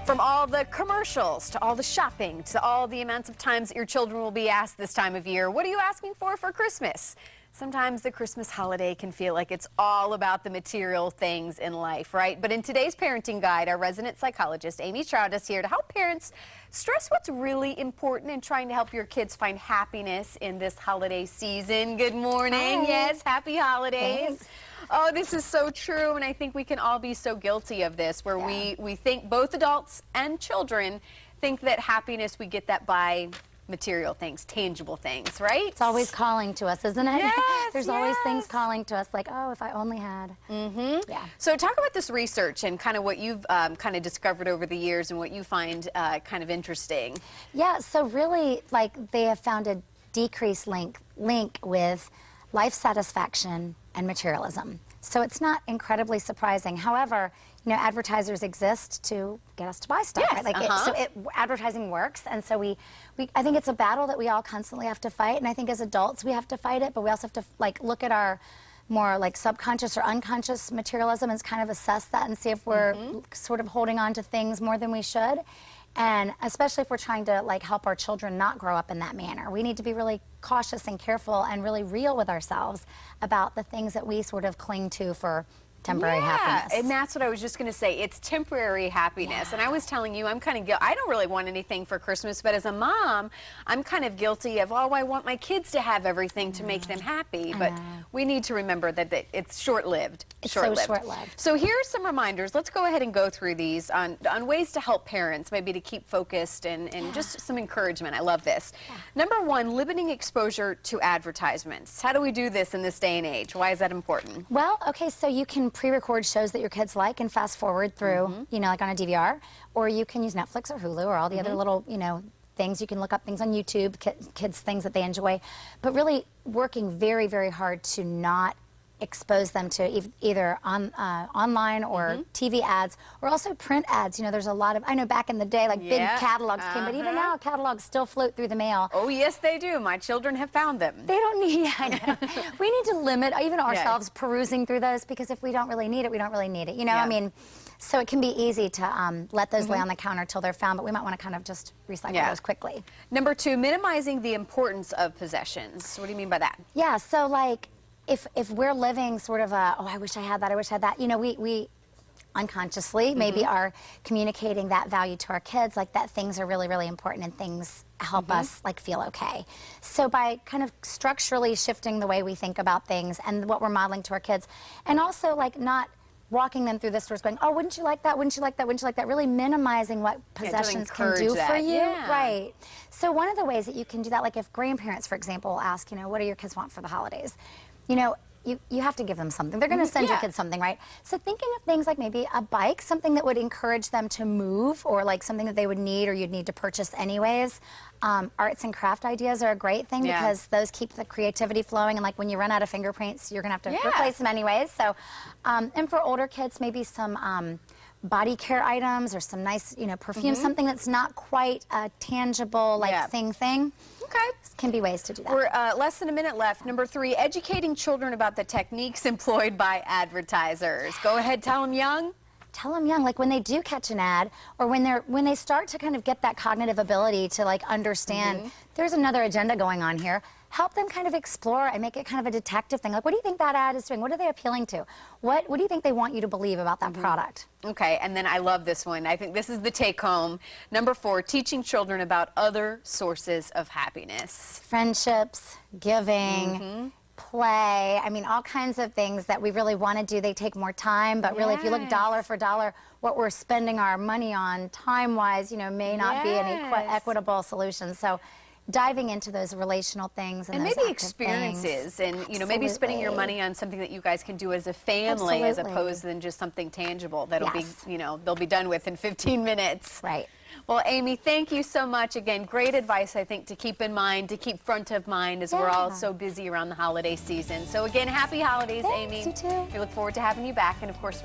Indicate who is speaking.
Speaker 1: From all the commercials, to all the shopping, to all the amounts of times that your children will be asked this time of year, what are you asking for Christmas? Sometimes the Christmas holiday can feel like it's all about the material things in life, right? But in today's parenting guide, our resident psychologist, Amy Stroud, is here to help parents stress what's really important in trying to help your kids find happiness in this holiday season. Good morning.
Speaker 2: Hi.
Speaker 1: Yes, happy holidays.
Speaker 2: Thanks.
Speaker 1: Oh, this is so true, and I think we can all be so guilty of this, where we think, both adults and children think that happiness, we get that by material things, tangible things, right?
Speaker 2: It's always calling to us, isn't it?
Speaker 1: Yes,
Speaker 2: There's always things calling to us, like, oh, if I only had.
Speaker 1: Mm-hmm.
Speaker 2: Yeah.
Speaker 1: So talk about this research and kind of what you've kind of discovered over the years and what you find kind of interesting.
Speaker 2: Yeah, so really, like, they have found a decreased link with life satisfaction and materialism. So it's not incredibly surprising. However, you know, advertisers exist to get us to buy stuff,
Speaker 1: Yes,
Speaker 2: right? Like advertising works, and so I think it's a battle that we all constantly have to fight, and I think as adults we have to fight it, but we also have to like look at our more like subconscious or unconscious materialism and kind of assess that and see if we're sort of holding on to things more than we should. And especially if we're trying to like help our children not grow up in that manner. We need to be really cautious and careful and really real with ourselves about the things that we sort of cling to for temporary happiness.
Speaker 1: And that's what I was just going to say. It's temporary happiness. And I was telling you, I'm kind of guilty. I don't really want anything for Christmas, but as a mom, I'm kind of guilty of, oh, I want my kids to have everything to make them happy. But we need to remember that it's short-lived.
Speaker 2: It's so short-lived.
Speaker 1: So here are some reminders. Let's go ahead and go through these on ways to help parents, maybe to keep focused and just some encouragement. I love this. Number one, limiting exposure to advertisements. How do we do this in this day and age? Why is that important?
Speaker 2: Well, okay, so you can pre-record shows that your kids like and fast forward through, you know, like on a DVR, or you can use Netflix or Hulu or all the other little, you know, things. You can look up things on YouTube, kids things that they enjoy, but really working very, very hard to not expose them to either online or TV ads, or also print ads. You know, there's a lot of, I know back in the day, like big catalogs came, but even now catalogs still float through the mail.
Speaker 1: Oh, yes, they do. My children have found them.
Speaker 2: They don't need, I know. We need to limit, even ourselves, perusing through those, because if we don't really need it, we don't really need it. You know, I mean, so it can be easy to let those lay on the counter till they're found, but we might want to kind of just recycle those quickly. Number two,
Speaker 1: minimizing the importance of possessions. What do you mean by that?
Speaker 2: Yeah, so like, if we're living sort of a, oh, I wish I had that, I wish I had that, you know, we unconsciously maybe are communicating that value to our kids, like that things are really, really important and things help us like feel okay. So by kind of structurally shifting the way we think about things and what we're modeling to our kids, and also like not walking them through the stores going, oh, wouldn't you like that, wouldn't you like that, wouldn't you like that, really minimizing what possessions can do for you. Right. So one of the ways that you can do that, like if grandparents, for example, will ask, you know, what do your kids want for the holidays? You know, you have to give them something. They're going to send your kids something, right? So thinking of things like maybe a bike, something that would encourage them to move, or like something that they would need or you'd need to purchase anyways. Arts and craft ideas are a great thing because those keep the creativity flowing, and like when you run out of fingerprints, you're going to have to replace them anyways. So, and for older kids, maybe some body care items or some nice, you know, perfume, something that's not quite a tangible, like thing.
Speaker 1: Okay.
Speaker 2: Can be ways to do that.
Speaker 1: We're less than a minute left. Number three, educating children about the techniques employed by advertisers. Go ahead, tell them young.
Speaker 2: Tell them young, like when they do catch an ad, or when they start to kind of get that cognitive ability to like understand there's another agenda going on here, help them kind of explore and make it kind of a detective thing. Like, what do you think that ad is doing? What are they appealing to? What do you think they want you to believe about that product?
Speaker 1: Okay, and then I love this one. I think this is the take home. Number four, teaching children about other sources of happiness.
Speaker 2: Friendships, giving, play, I mean, all kinds of things that we really want to do. They take more time, but really if you look dollar for dollar, what we're spending our money on time-wise, you know, may not be an equitable solution. So diving into those relational things and those
Speaker 1: maybe experiences and, you know, maybe spending your money on something that you guys can do as a family as opposed to just something tangible that'll be, you know, they'll be done with in 15 minutes.
Speaker 2: Right.
Speaker 1: Well, Amy, thank you so much. Again, great advice, I think, to keep in mind, to keep front of mind as we're all so busy around the holiday season. So again, happy holidays, Amy.
Speaker 2: You too.
Speaker 1: We look forward to having you back, and of course,